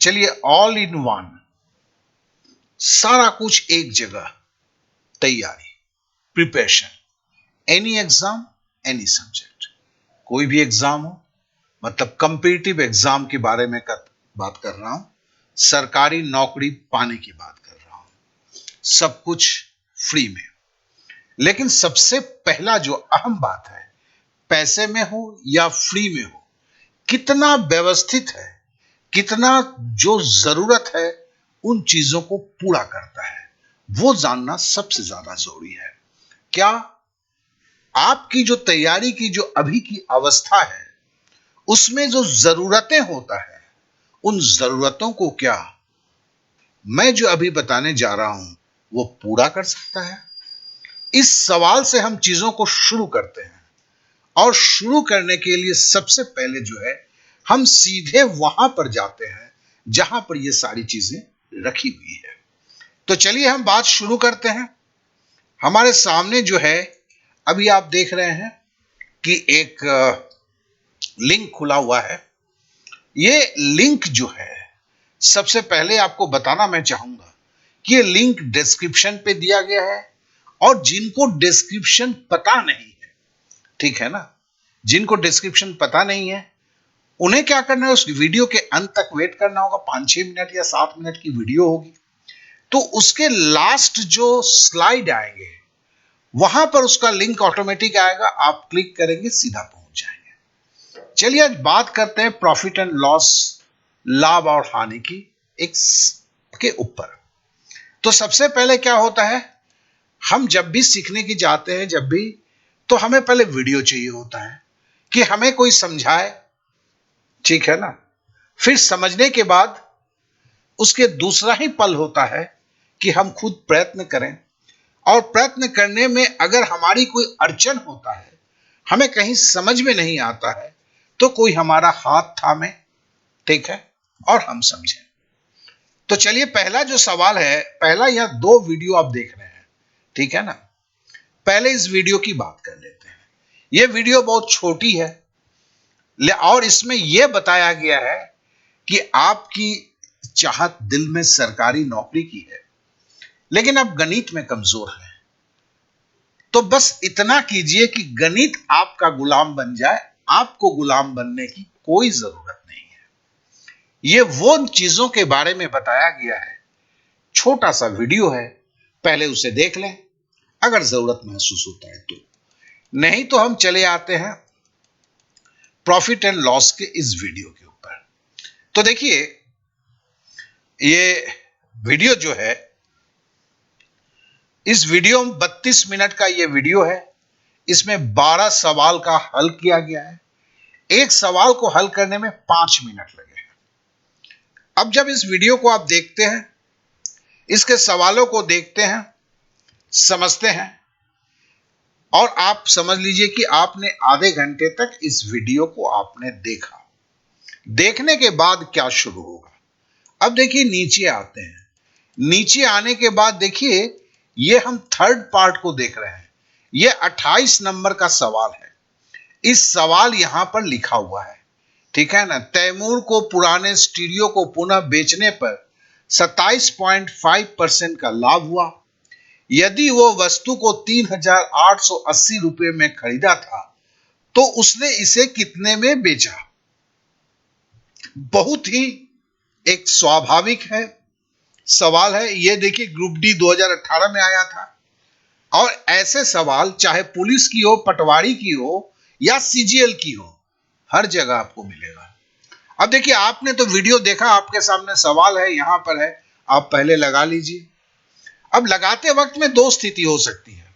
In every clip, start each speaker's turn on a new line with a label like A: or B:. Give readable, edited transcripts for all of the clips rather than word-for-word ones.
A: चलिए, all in one, सारा कुछ एक जगह, तैयारी, preparation, any exam, any subject, कोई भी एग्जाम हो, मतलब कंपीटिटिव एग्जाम के बारे में बात कर रहा हूं, सरकारी नौकरी पाने की बात कर रहा हूं, सब कुछ फ्री में। लेकिन सबसे पहला जो अहम बात है, पैसे में हो या फ्री में हो, कितना व्यवस्थित है, कितना जो जरूरत है उन चीजों को पूरा करता है, वो जानना सबसे ज्यादा जरूरी है। क्या आपकी जो तैयारी की जो अभी की अवस्था है, उसमें जो जरूरतें होता है, उन जरूरतों को क्या मैं जो अभी बताने जा रहा हूं वो पूरा कर सकता है? इस सवाल से हम चीजों को शुरू करते हैं, और शुरू करने के लिए सबसे पहले जो है, हम सीधे वहां पर जाते हैं जहां पर ये सारी चीजें रखी हुई है। तो चलिए हम बात शुरू करते हैं। हमारे सामने जो है, अभी आप देख रहे हैं कि एक लिंक खुला हुआ है। ये लिंक जो है, सबसे पहले आपको बताना मैं चाहूंगा कि ये लिंक डिस्क्रिप्शन पे दिया गया है, और जिनको डिस्क्रिप्शन पता नहीं है, ठीक है ना, जिनको डिस्क्रिप्शन पता नहीं है, उन्हें क्या करना है, उस वीडियो के अंत तक वेट करना होगा। 5-6 मिनट या 7 मिनट की वीडियो होगी, तो उसके लास्ट जो स्लाइड आएंगे, वहां पर उसका लिंक ऑटोमेटिक आएगा, आप क्लिक करेंगे, सीधा पहुंच जाएंगे। चलिए आज बात करते हैं प्रॉफिट एंड लॉस, लाभ और हानि की एक के ऊपर। तो सबसे पहले क्या होता है, हम जब भी सीखने की जाते हैं, जब भी, तो हमें पहले वीडियो चाहिए होता है कि हमें कोई समझाए, ठीक है ना। फिर समझने के बाद उसके दूसरा ही पल होता है कि हम खुद प्रयत्न करें, और प्रयत्न करने में अगर हमारी कोई अड़चन होता है, हमें कहीं समझ में नहीं आता है, तो कोई हमारा हाथ थामे, ठीक है, और हम समझें। तो चलिए, पहला जो सवाल है, पहला या 2 वीडियो आप देख रहे हैं, ठीक है ना। पहले इस वीडियो की बात कर लेते हैं। यह वीडियो बहुत छोटी है, और इसमें यह बताया गया है कि आपकी चाहत दिल में सरकारी नौकरी की है, लेकिन आप गणित में कमजोर हैं। तो बस इतना कीजिए कि गणित आपका गुलाम बन जाए, आपको गुलाम बनने की कोई जरूरत नहीं है। यह वो चीजों के बारे में बताया गया है, छोटा सा वीडियो है, पहले उसे देख लें, अगर जरूरत महसूस होता है तो। नहीं तो हम चले आते हैं प्रॉफिट एंड लॉस के इस वीडियो के ऊपर। तो देखिए, ये वीडियो जो है, इस वीडियो में 32 मिनट का ये वीडियो है। इसमें 12 सवाल का हल किया गया है। एक सवाल को हल करने में 5 मिनट लगे हैं। अब जब इस वीडियो को आप देखते हैं, इसके सवालों को देखते हैं, समझते हैं, और आप समझ लीजिए कि आपने आधे घंटे तक इस वीडियो को आपने देखा। देखने के बाद क्या शुरू होगा, अब देखिए नीचे आते हैं। नीचे आने के बाद देखिए, ये हम थर्ड पार्ट को देख रहे हैं। ये 28 नंबर का सवाल है। इस सवाल यहां पर लिखा हुआ है, ठीक है ना। तैमूर को पुराने स्टीरियो को पुनः बेचने पर 27.5% का लाभ हुआ। यदि वो वस्तु को 3,880 रुपए में खरीदा था, तो उसने इसे कितने में बेचा? बहुत ही एक स्वाभाविक है सवाल है। यह देखिए, ग्रुप डी 2018 में आया था, और ऐसे सवाल चाहे पुलिस की हो, पटवारी की हो, या सीजीएल की हो, हर जगह आपको मिलेगा। अब देखिए, आपने तो वीडियो देखा, आपके सामने सवाल है, यहां पर है, आप पहले लगा लीजिए। अब लगाते वक्त में 2 स्थिति हो सकती है।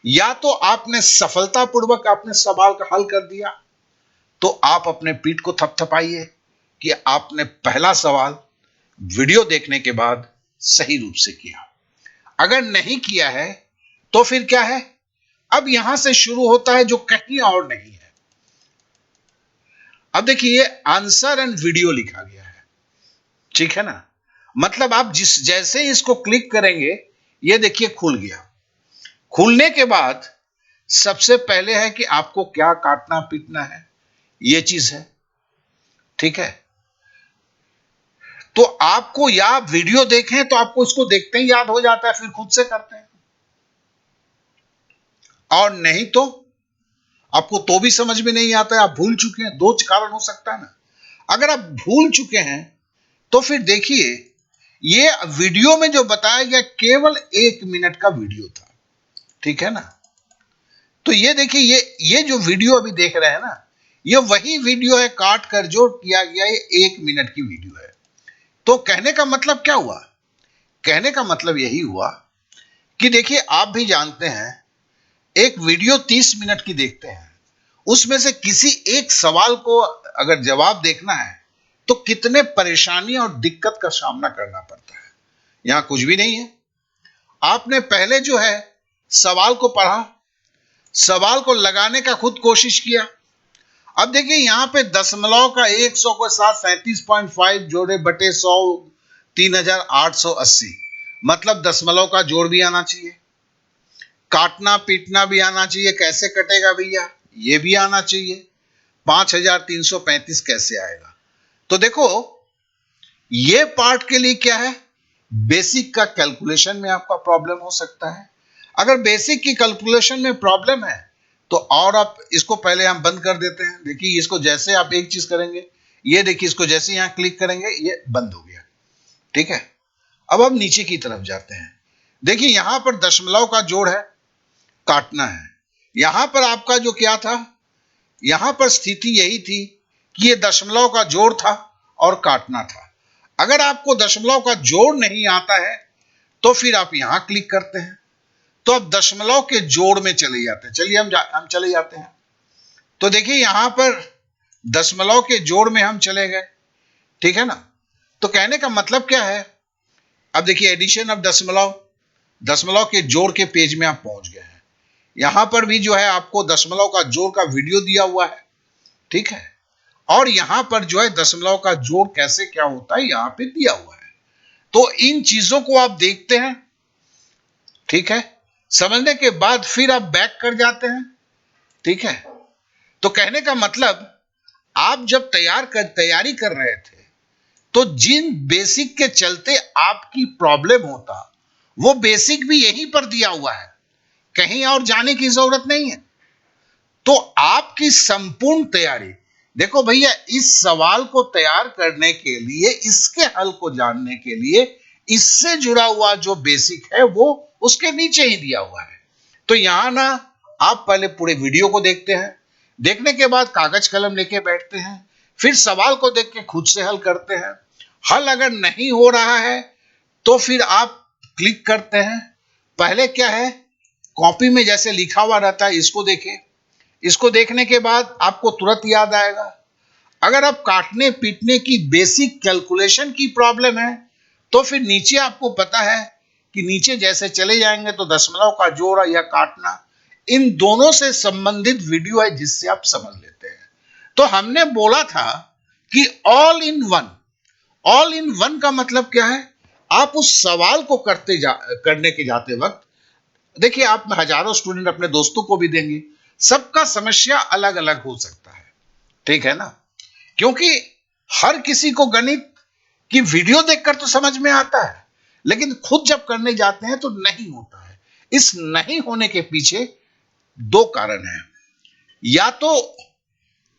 A: या तो आपने सफलतापूर्वक आपने सवाल का हल कर दिया, तो आप अपने पीठ को थपथपाइए कि आपने पहला सवाल वीडियो देखने के बाद सही रूप से किया। अगर नहीं किया है, तो फिर क्या है, अब यहां से शुरू होता है जो कहीं और नहीं है। अब देखिए, आंसर एंड वीडियो लिखा गया है, ठीक है ना। मतलब आप जैसे ही इसको क्लिक करेंगे, ये देखिए खुल गया। खुलने के बाद सबसे पहले है कि आपको क्या काटना पीटना है, ये चीज है, ठीक है। तो आपको या वीडियो देखें तो आपको इसको देखते ही याद हो जाता है, फिर खुद से करते हैं, और नहीं तो आपको तो भी समझ में नहीं आता है, आप भूल चुके हैं। दो कारण हो सकता है ना। अगर आप भूल चुके हैं तो फिर देखिए, ये वीडियो में जो बताया गया केवल 1 मिनट का वीडियो था, ठीक है ना। तो ये देखिए, ये जो वीडियो अभी देख रहे हैं ना, ये वही वीडियो है, काट कर जो किया गया, ये 1 मिनट की वीडियो है। तो कहने का मतलब क्या हुआ? कहने का मतलब यही हुआ कि देखिए, आप भी जानते हैं, एक वीडियो 30 मिनट की देखते हैं, उसमें से किसी एक सवाल को अगर जवाब देखना है तो कितने परेशानी और दिक्कत का सामना करना पड़ता है। यहां कुछ भी नहीं है। आपने पहले जो है सवाल को पढ़ा, सवाल को लगाने का खुद कोशिश किया। अब देखिए, यहां पे दशमलव का 100 के साथ 37.5 जोड़े बटे 100 3880, मतलब दशमलव का जोड़ भी आना चाहिए, काटना पीटना भी आना चाहिए। कैसे कटेगा भैया? ये भी आना चाहिए। 5335 कैसे आएगा? तो देखो, ये पार्ट के लिए क्या है, बेसिक का कैलकुलेशन में आपका प्रॉब्लम हो सकता है। अगर बेसिक की कैलकुलेशन में प्रॉब्लम है तो और आप इसको पहले हम बंद कर देते हैं। देखिए, इसको जैसे आप एक चीज करेंगे, ये देखिए, इसको जैसे यहां क्लिक करेंगे ये बंद हो गया, ठीक है। अब हम नीचे की तरफ जाते हैं। देखिए, यहां पर दशमलव का जोड़ है, काटना है। यहां पर आपका जो क्या था, यहां पर स्थिति यही थी कि ये दशमलव का जोड़ था और काटना था। अगर आपको दशमलव का जोड़ नहीं आता है तो फिर आप यहां क्लिक करते हैं, तो अब दशमलव के जोड़ में चले जाते हैं। चलिए हम चले जाते हैं। तो देखिए, यहां पर दशमलव के जोड़ में हम चले गए, ठीक है ना। तो कहने का मतलब क्या है, अब देखिए, एडिशन ऑफ दशमलव, दशमलव के जोड़ के पेज में आप पहुंच गए हैं। यहां पर भी जो है आपको दशमलव का जोड़ का वीडियो दिया हुआ है, ठीक है। और यहां पर जो है दशमलव का जोड़ कैसे क्या होता है यहां पे दिया हुआ है। तो इन चीजों को आप देखते हैं, ठीक है। समझने के बाद फिर आप बैक कर जाते हैं, ठीक है। तो कहने का मतलब, आप जब तैयारी कर रहे थे तो जिन बेसिक के चलते आपकी प्रॉब्लम होता, वो बेसिक भी यहीं पर दिया हुआ है, कहीं और जाने की जरूरत नहीं है। तो आपकी संपूर्ण तैयारी, देखो भैया, इस सवाल को तैयार करने के लिए, इसके हल को जानने के लिए, इससे जुड़ा हुआ जो बेसिक है वो उसके नीचे ही दिया हुआ है। तो यहां ना, आप पहले पूरे वीडियो को देखते हैं, देखने के बाद कागज कलम लेके बैठते हैं, फिर सवाल को देख के खुद से हल करते हैं। हल अगर नहीं हो रहा है तो फिर आप क्लिक करते हैं। पहले क्या है, कॉपी में जैसे लिखा हुआ रहता है इसको देखें, इसको देखने के बाद आपको तुरंत याद आएगा। अगर आप काटने पीटने की बेसिक कैलकुलेशन की प्रॉब्लम है तो फिर नीचे आपको पता है कि नीचे जैसे चले जाएंगे तो दशमलव का जोड़ या काटना, इन दोनों से संबंधित वीडियो है जिससे आप समझ लेते हैं। तो हमने बोला था कि all in one. All in one का मतलब क्या है, आप उस सवाल को करने के जाते वक्त, देखिए, आप हजारों स्टूडेंट अपने दोस्तों को भी देंगे, सबका समस्या अलग अलग हो सकता है, ठीक है ना। क्योंकि हर किसी को गणित की वीडियो देखकर तो समझ में आता है, लेकिन खुद जब करने जाते हैं तो नहीं होता है। इस नहीं होने के पीछे दो कारण हैं। या तो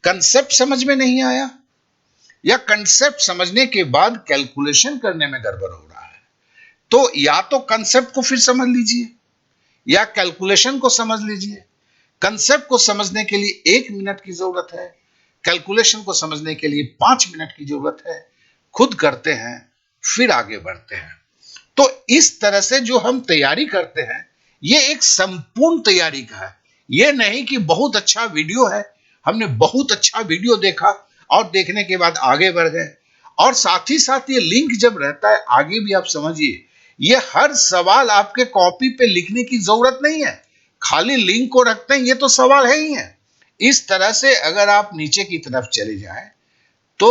A: कंसेप्ट समझ में नहीं आया, या कंसेप्ट समझने के बाद कैलकुलेशन करने में गड़बड़ हो रहा है। तो या तो कंसेप्ट को फिर समझ लीजिए या कैलकुलेशन को समझ लीजिए। कंसेप्ट को समझने के लिए 1 मिनट की जरूरत है, कैलकुलेशन को समझने के लिए 5 मिनट की जरूरत है। खुद करते हैं फिर आगे बढ़ते हैं। तो इस तरह से जो हम तैयारी करते हैं, ये एक संपूर्ण तैयारी का है। ये नहीं कि बहुत अच्छा वीडियो है, हमने बहुत अच्छा वीडियो देखा और देखने के बाद आगे बढ़ गए। और साथ ही साथ ये लिंक जब रहता है आगे भी, आप समझिए, ये हर सवाल आपके कॉपी पे लिखने की जरूरत नहीं है, खाली लिंक को रखते हैं, ये तो सवाल है ही है। इस तरह से अगर आप नीचे की तरफ चले जाएं तो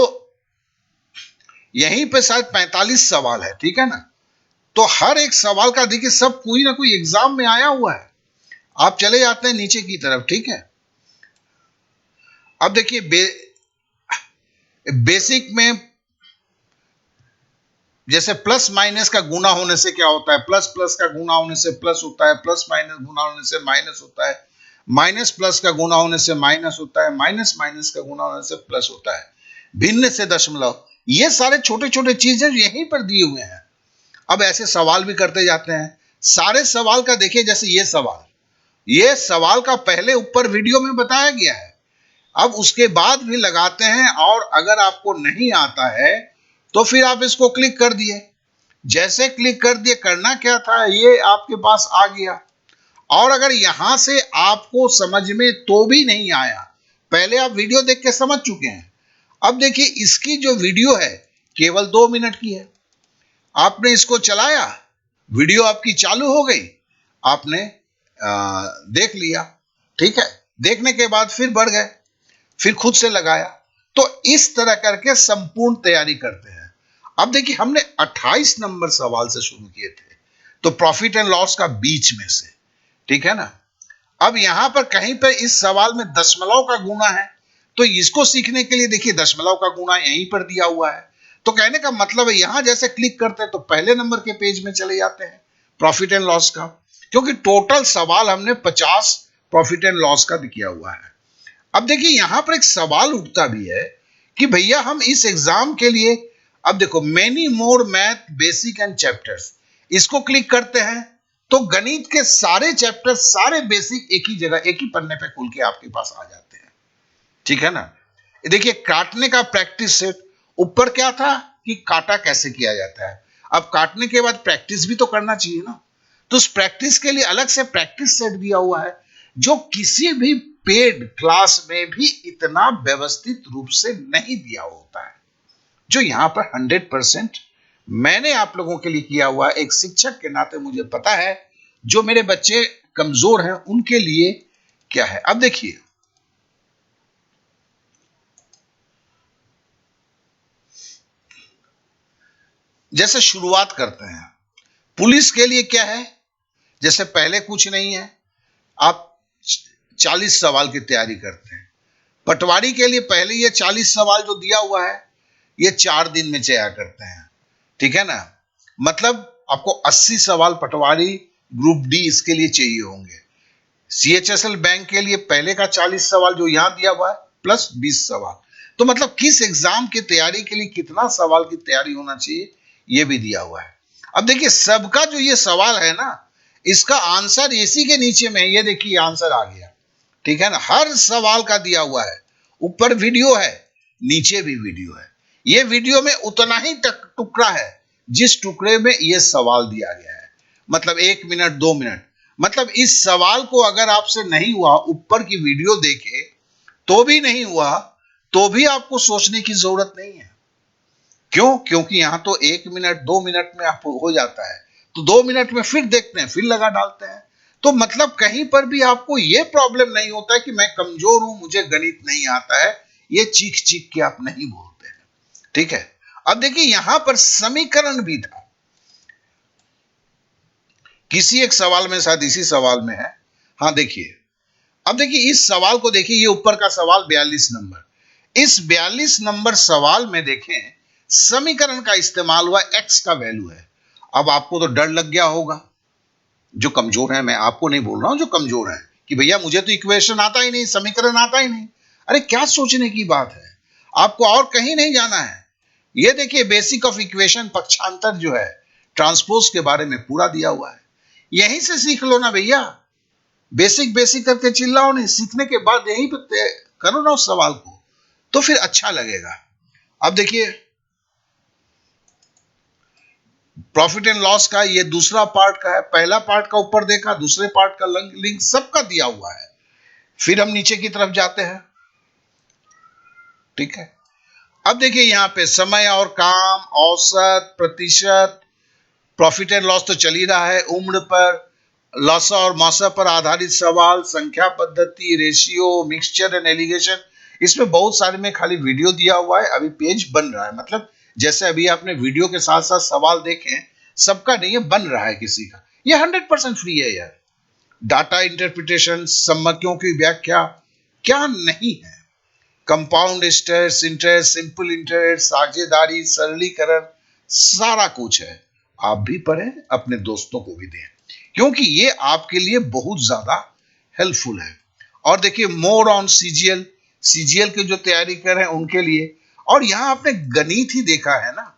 A: यहीं पे शायद 45 सवाल है, ठीक है ना। तो हर एक सवाल का देखिए, सब कोई ना कोई एग्जाम में आया हुआ है। आप चले जाते हैं नीचे की तरफ, ठीक है। अब देखिए, बेसिक में जैसे प्लस माइनस का गुना होने से क्या होता है, प्लस प्लस का गुना होने से प्लस होता है, प्लस माइनस गुना होने से माइनस होता है, माइनस प्लस का गुना होने से माइनस होता है, माइनस माइनस का गुना होने से प्लस होता है, भिन्न से दशमलव, ये सारे छोटे छोटे चीजें यहीं पर दिए हुए हैं। अब ऐसे सवाल भी करते जाते हैं। सारे सवाल का देखिए, जैसे ये सवाल का पहले ऊपर वीडियो में बताया गया है, अब उसके बाद भी लगाते हैं, और अगर आपको नहीं आता है तो फिर आप इसको क्लिक कर दिए, जैसे क्लिक कर दिए, करना क्या था, ये आपके पास आ गया। और अगर यहां से आपको समझ में तो भी नहीं आया, पहले आप वीडियो देख के समझ चुके हैं, अब देखिए इसकी जो वीडियो है केवल 2 मिनट की है, आपने इसको चलाया, वीडियो आपकी चालू हो गई, आपने देख लिया, ठीक है, देखने के बाद फिर बढ़ गए, फिर खुद से लगाया, तो इस तरह करके संपूर्ण तैयारी करते हैं। अब देखिए हमने 28 नंबर सवाल से शुरू किए थे, तो प्रॉफिट एंड लॉस का बीच में से, ठीक है ना। अब यहां पर कहीं पर इस सवाल में दशमलव का गुना है, तो इसको सीखने के लिए देखिए दशमलव का गुना यहीं पर दिया हुआ है, तो कहने का मतलब है यहां जैसे क्लिक करते हैं तो पहले नंबर के पेज में चले जाते हैं प्रॉफिट एंड लॉस का, क्योंकि टोटल सवाल हमने 50 प्रॉफिट एंड लॉस का किया हुआ है। अब देखिए यहां पर एक सवाल उठता भी है कि भैया हम इस एग्जाम के लिए, अब देखो many more math basic and chapters, इसको क्लिक करते हैं तो गणित के सारे चैप्टर, सारे बेसिक एक ही जगह, एक ही पन्ने पे खुल के आपके पास आ जाते हैं, ठीक है ना। देखिए काटने का प्रैक्टिस सेट, ऊपर क्या था कि काटा कैसे किया जाता है, अब काटने के बाद प्रैक्टिस भी तो करना चाहिए ना, तो उस प्रैक्टिस के लिए अलग से प्रैक्टिस सेट दिया हुआ है, जो किसी भी पेड क्लास में भी इतना व्यवस्थित रूप से नहीं दिया होता है, जो यहां पर 100% मैंने आप लोगों के लिए किया हुआ, एक शिक्षक के नाते मुझे पता है जो मेरे बच्चे कमजोर हैं उनके लिए क्या है। अब देखिए जैसे शुरुआत करते हैं, पुलिस के लिए क्या है, जैसे पहले कुछ नहीं है, आप 40 सवाल की तैयारी करते हैं, पटवारी के लिए पहले ये 40 सवाल जो दिया हुआ है ये 4 दिन में तैयार करते हैं, ठीक है ना, मतलब आपको 80 सवाल पटवारी ग्रुप डी इसके लिए चाहिए होंगे। सीएचएसएल बैंक के लिए पहले का 40 सवाल जो यहां दिया हुआ है प्लस 20 सवाल, तो मतलब किस एग्जाम की तैयारी के लिए कितना सवाल की तैयारी होना चाहिए ये भी दिया हुआ है। अब देखिए सबका जो ये सवाल है ना, इसका आंसर इसी के नीचे में है, ये देखिए आंसर आ गया, ठीक है ना, हर सवाल का दिया हुआ है, ऊपर वीडियो है, नीचे भी वीडियो है, ये वीडियो में उतना ही टुकड़ा है जिस टुकड़े में ये सवाल दिया गया है, मतलब 1 मिनट 2 मिनट, मतलब इस सवाल को अगर आपसे नहीं हुआ, ऊपर की वीडियो देखे तो भी नहीं हुआ, तो भी आपको सोचने की जरूरत नहीं है। क्यों? क्योंकि यहां तो 1 मिनट 2 मिनट में आप हो जाता है, तो 2 मिनट में फिर देखते हैं, फिर लगा डालते हैं, तो मतलब कहीं पर भी आपको यह प्रॉब्लम नहीं होता है कि मैं कमजोर हूं, मुझे गणित नहीं आता है, ये चीख चीख के आप नहीं बोलते हैं, ठीक है। अब देखिए यहां पर समीकरण भी था, किसी एक सवाल में, शायद इसी सवाल में है, हाँ देखिए, अब देखिए इस सवाल को देखिए, ये ऊपर का सवाल 42 नंबर, इस 42 नंबर सवाल में देखें समीकरण का इस्तेमाल हुआ, एक्स का वैल्यू है। अब आपको तो डर लग गया होगा, जो कमजोर है, मैं आपको नहीं बोल रहा हूं जो कमजोर है, कि भैया मुझे तो इक्वेशन आता ही नहीं, समीकरण आता ही नहीं, अरे क्या सोचने की बात है, आपको और कहीं नहीं जाना है, ये देखिए बेसिक ऑफ इक्वेशन, पक्षांतर जो है, ट्रांसपोज के बारे में पूरा दिया हुआ है, यहीं से सीख लो ना भैया, बेसिक बेसिक करके चिल्लाओ नहीं, सीखने के बाद यहीं पे करो ना उस सवाल को, तो फिर अच्छा लगेगा। अब देखिए प्रॉफिट एंड लॉस का ये दूसरा पार्ट का है, पहला पार्ट का ऊपर देखा, दूसरे पार्ट का लिंक सबका दिया हुआ है, फिर हम नीचे की तरफ जाते हैं, ठीक है। अब देखिए यहां पे समय और काम, औसत, प्रतिशत, प्रॉफिट एंड लॉस तो चल ही रहा है, उम्र पर, लॉस और मौसम पर आधारित सवाल, संख्या पद्धति, रेशियो, मिक्सचर एंड एलिगेशन, इसमें बहुत सारे में खाली वीडियो दिया हुआ है, अभी पेज बन रहा है, मतलब जैसे अभी आपने वीडियो के साथ साथ सवाल देखे, सबका नहीं है, बन रहा है किसी का, ये 100% फ्री है यार। डाटा इंटरप्रिटेशन, सम्मतियों की व्याख्या क्या नहीं है, compound interest, interest, simple interest, साझेदारी, सरलीकरण, सारा कुछ है। आप भी पढ़ें, अपने दोस्तों को भी दें, क्योंकि ये आपके लिए बहुत ज्यादा हेल्पफुल है। और देखिए, मोर ऑन सीजीएल, सीजीएल की जो तैयारी कर रहे हैं उनके लिए। और यहां आपने गणित ही देखा है ना।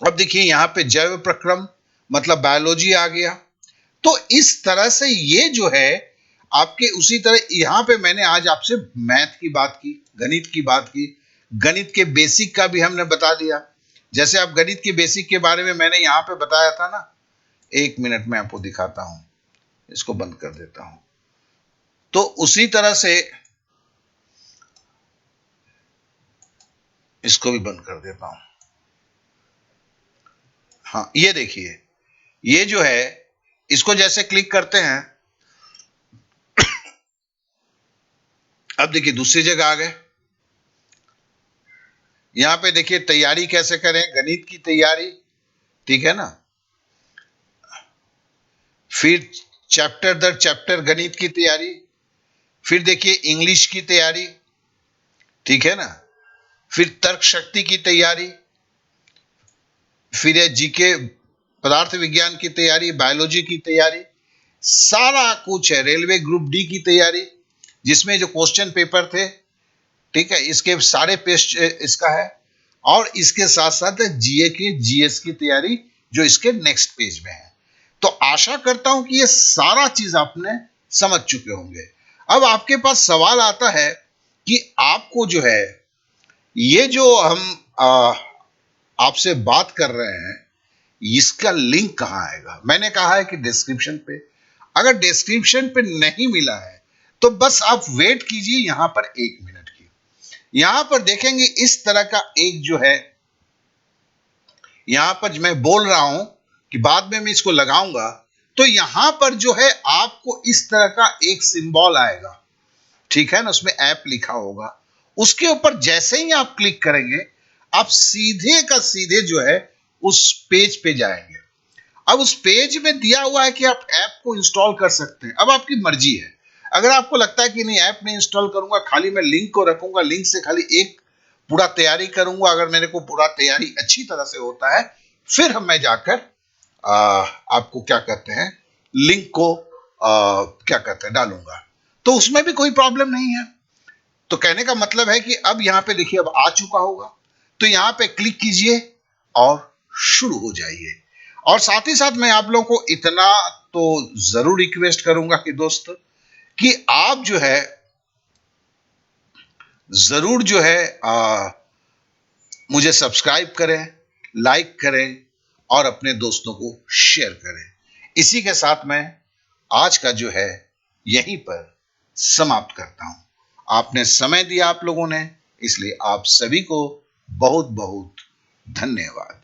A: अब देखिए यहां पे जैव प्रक्रम मतलब बायोलॉजी आ गया। तो इस तरह से ये जो है आपके, उसी तरह यहां पे मैंने आज आपसे मैथ की बात की, गणित की बात की, गणित के बेसिक का भी हमने बता दिया। जैसे आप गणित के बेसिक के बारे में मैंने यहां पे बताया था ना, 1 मिनट में आपको दिखाता हूं, इसको बंद कर देता हूं। तो उसी तरह से इसको भी बंद कर देता हूं। हाँ, ये देखिए, ये जो है इसको जैसे क्लिक करते हैं, अब देखिए दूसरी जगह आ गए। यहां पे देखिए तैयारी कैसे करें, गणित की तैयारी, ठीक है ना। फिर चैप्टर दर चैप्टर गणित की तैयारी, फिर देखिए इंग्लिश की तैयारी, ठीक है ना। फिर तर्क शक्ति की तैयारी, फिर है जीके पदार्थ विज्ञान की तैयारी, बायोलॉजी की तैयारी, सारा कुछ है। रेलवे ग्रुप डी की तैयारी, जिसमें जो क्वेश्चन पेपर थे, ठीक है, इसके सारे पेज इसका है। और इसके साथ साथ जीए की जीएस की तैयारी जो इसके नेक्स्ट पेज में है। तो आशा करता हूं कि ये सारा चीज आपने समझ चुके होंगे। अब आपके पास सवाल आता है कि आपको जो है, ये जो हम आपसे बात कर रहे हैं, इसका लिंक कहां आएगा। मैंने कहा है कि डिस्क्रिप्शन पे। अगर डिस्क्रिप्शन पे नहीं मिला है तो बस आप वेट कीजिए यहां पर 1 मिनट की। यहां पर देखेंगे इस तरह का एक जो है, यहां पर मैं बोल रहा हूं कि बाद में मैं इसको लगाऊंगा, तो यहां पर जो है आपको इस तरह का एक सिंबल आएगा, ठीक है ना, उसमें ऐप लिखा होगा। उसके ऊपर जैसे ही आप क्लिक करेंगे, आप सीधे का सीधे जो है उस पेज पे जाएंगे। अब उस पेज में दिया हुआ है कि आप ऐप को इंस्टॉल कर सकते हैं। अब आपकी मर्जी है। अगर आपको लगता है कि नहीं, ऐप नहीं इंस्टॉल करूंगा, खाली मैं लिंक को रखूंगा, लिंक से खाली एक पूरा तैयारी करूंगा, अगर मेरे को पूरा तैयारी अच्छी तरह से होता है, फिर हम मैं जाकर आपको क्या कहते हैं, लिंक को क्या कहते हैं डालूंगा, तो उसमें भी कोई प्रॉब्लम नहीं है। तो कहने का मतलब है कि अब यहां पे देखिए अब आ चुका होगा, तो यहां पे क्लिक कीजिए और शुरू हो जाइए। और साथ ही साथ मैं आप लोगों को इतना तो जरूर रिक्वेस्ट करूंगा कि दोस्त, कि आप जो है जरूर जो है मुझे सब्सक्राइब करें, लाइक करें और अपने दोस्तों को शेयर करें। इसी के साथ मैं आज का जो है यहीं पर समाप्त करता हूं। आपने समय दिया आप लोगों ने, इसलिए आप सभी को बहुत बहुत धन्यवाद।